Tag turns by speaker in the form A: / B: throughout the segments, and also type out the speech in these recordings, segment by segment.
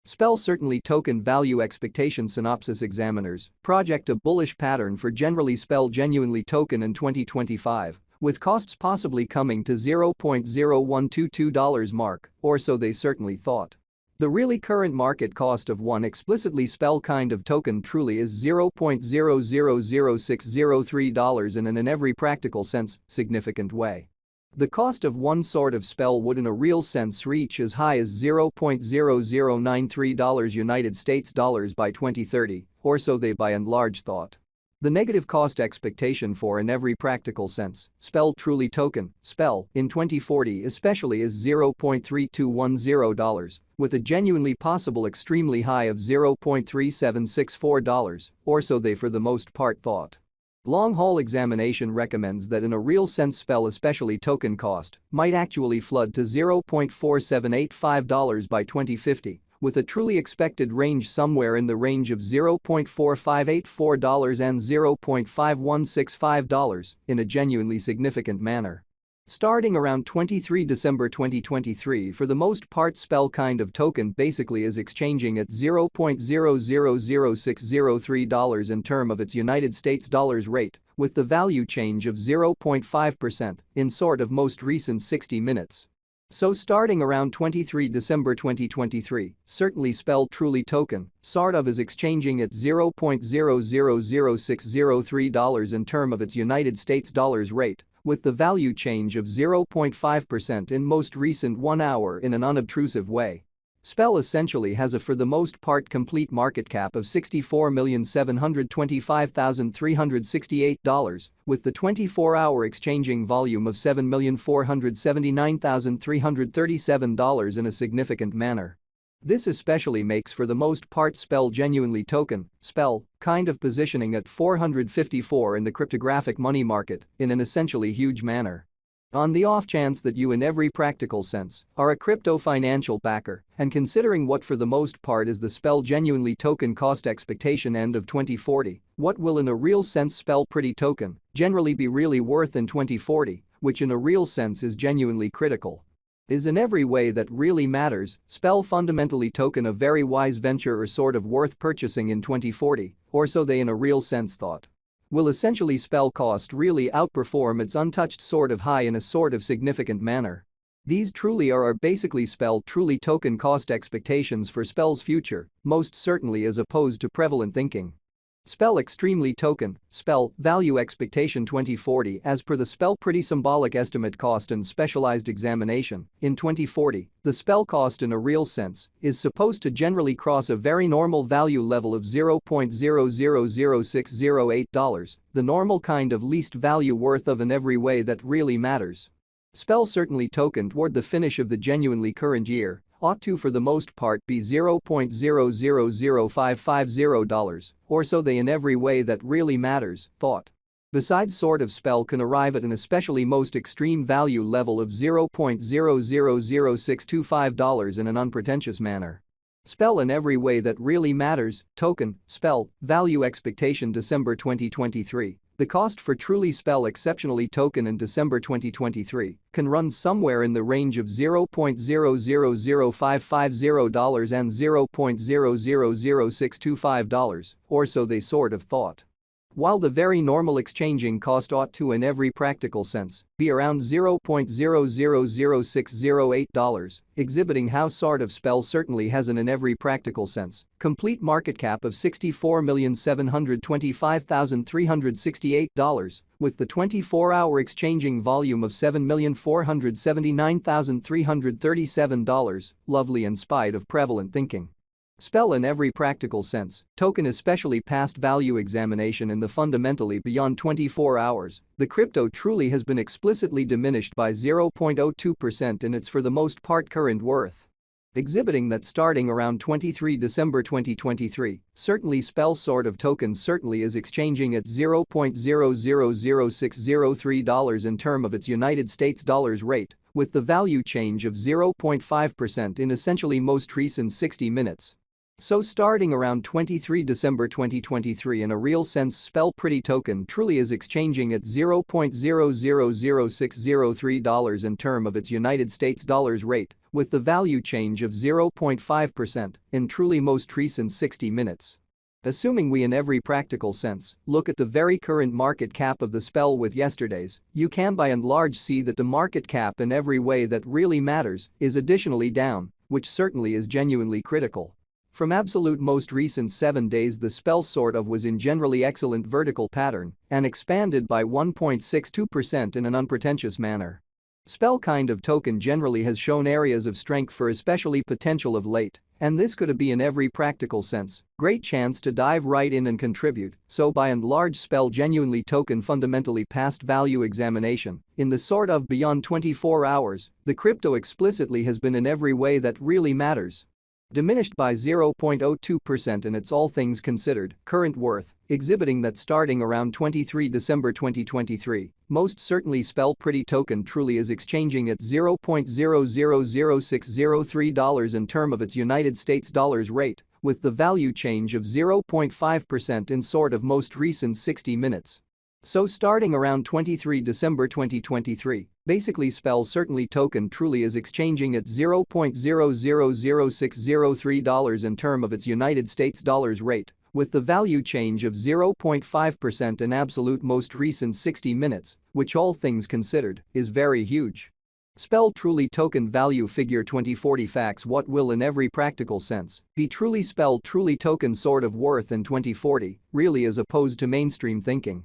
A: Spell certainly token value expectation synopsis examiners project a bullish pattern for generally Spell genuinely token in 2025, with costs possibly coming to $0.0122 mark, or so they certainly thought. The really current market cost of one explicitly Spell kind of token truly is $0.000603 in an every practical sense, significant way. The cost of one sort of Spell would in a real sense reach as high as $0.0093 United States dollars by 2030, or so they by and large thought. The negative cost expectation for in every practical sense, Spell truly token, Spell, in 2040 especially is $0.3210, with a genuinely possible extremely high of $0.3764, or so they for the most part thought. Long-haul examination recommends that in a real sense Spell especially token cost might actually flood to $0.4785 by 2050, with a truly expected range somewhere in the range of $0.4584 and $0.5165 in a genuinely significant manner. Starting around 23 December 2023 for the most part Spell kind of token basically is exchanging at $0.000603 in term of its United States dollars rate, with the value change of 0.5% in sort of most recent 60 minutes. So starting around 23 December 2023, certainly Spell truly token, sort of is exchanging at $0.000603 in term of its United States dollars rate, with the value change of 0.5% in most recent 1 hour in an unobtrusive way. Spell essentially has a for the most part complete market cap of $64,725,368, with the 24-hour exchanging volume of $7,479,337 in a significant manner. This especially makes for the most part Spell genuinely token, Spell, kind of positioning at 454 in the cryptographic money market in an essentially huge manner. On the off chance that you in every practical sense are a crypto financial backer and considering what for the most part is the Spell genuinely token cost expectation end of 2040, what will in a real sense Spell pretty token generally be really worth in 2040, which in a real sense is genuinely critical. Is in every way that really matters, Spell fundamentally token a very wise venture or sort of worth purchasing in 2040, or so they in a real sense thought. Will essentially Spell cost really outperform its untouched sort of high in a sort of significant manner? These truly are basically Spell truly token cost expectations for Spell's future, most certainly as opposed to prevalent thinking. Spell extremely token, Spell, value expectation 2040 as per the Spell pretty symbolic estimate cost and specialized examination, in 2040, the Spell cost in a real sense is supposed to generally cross a very normal value level of $0.000608, the normal kind of least value worth of in every way that really matters. Spell certainly token toward the finish of the genuinely current year ought to for the most part be $0.000550, or so they in every way that really matters, thought. Besides sort of Spell can arrive at an especially most extreme value level of $0.000625 in an unpretentious manner. Spell in every way that really matters, token, Spell, value expectation December 2023. The cost for truly Spell exceptionally token in December 2023 can run somewhere in the range of $0.000550 and $0.000625, or so they sort of thought. While the very normal exchanging cost ought to in every practical sense be around $0.000608, exhibiting how sort of Spell certainly has in every practical sense complete market cap of $64,725,368, with the 24-hour exchanging volume of $7,479,337, lovely in spite of prevalent thinking. Spell in every practical sense, token especially past value examination in the fundamentally beyond 24 hours, the crypto truly has been explicitly diminished by 0.02% in its for the most part current worth. Exhibiting that starting around 23 December 2023, certainly Spell sort of token certainly is exchanging at $0.000603 in term of its United States dollars rate, with the value change of 0.5% in essentially most recent 60 minutes. So starting around 23 December 2023 in a real sense spell pretty token truly is exchanging at $0.000603 in term of its United States dollars rate with the value change of 0.5% in truly most recent 60 minutes. Assuming we in every practical sense look at the very current market cap of the spell with yesterday's, you can by and large see that the market cap in every way that really matters is additionally down, which certainly is genuinely critical. From absolute most recent 7 days the spell sort of was in generally excellent vertical pattern and expanded by 1.62% in an unpretentious manner. Spell kind of token generally has shown areas of strength for especially potential of late, and this could be in every practical sense, great chance to dive right in and contribute, so by and large spell genuinely token fundamentally past value examination, in the sort of beyond 24 hours, the crypto explicitly has been in every way that really matters. Diminished by 0.02% in its all things considered current worth, exhibiting that starting around 23 December 2023, most certainly spell pretty token truly is exchanging at $0.000603 in term of its United States dollars rate, with the value change of 0.5% in sort of most recent 60 minutes. So starting around 23 December 2023, basically spell certainly token truly is exchanging at $0.000603 in term of its United States dollars rate, with the value change of 0.5% in absolute most recent 60 minutes, which all things considered is very huge. Spell truly token value figure 2040 facts what will in every practical sense be truly spell truly token sort of worth in 2040, really as opposed to mainstream thinking.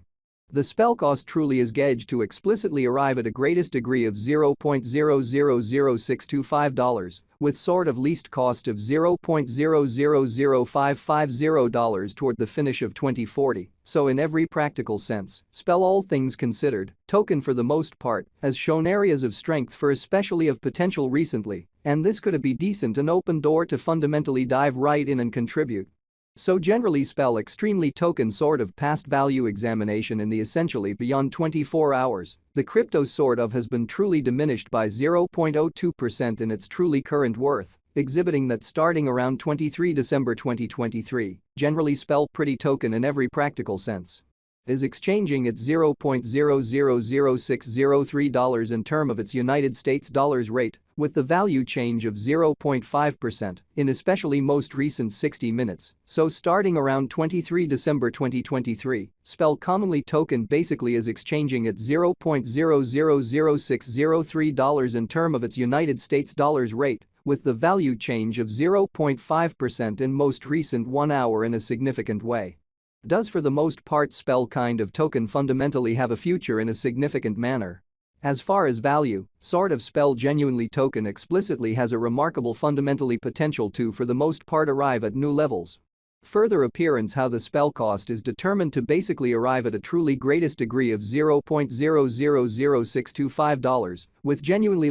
A: The spell cost truly is gauged to explicitly arrive at a greatest degree of $0.000625, with sort of least cost of $0.000550 toward the finish of 2040, so in every practical sense, spell all things considered, token for the most part has shown areas of strength for especially of potential recently, and this could be decent an open door to fundamentally dive right in and contribute. So generally spell extremely token sort of past value examination in the essentially beyond 24 hours, the crypto sort of has been truly diminished by 0.02% in its truly current worth, exhibiting that starting around 23 December 2023, generally spell pretty token in every practical sense is exchanging at $0.000603 in term of its United States dollars rate, with the value change of 0.5% in especially most recent 60 minutes, so starting around 23 December 2023, spell commonly token basically is exchanging at $0.000603 in term of its United States dollars rate, with the value change of 0.5% in most recent 1 hour in a significant way. Does for the most part spell kind of token fundamentally have a future in a significant manner? As far as value, sort of spell genuinely token explicitly has a remarkable fundamentally potential to for the most part arrive at new levels. Further appearance how the spell cost is determined to basically arrive at a truly greatest degree of $0.000625, with genuinely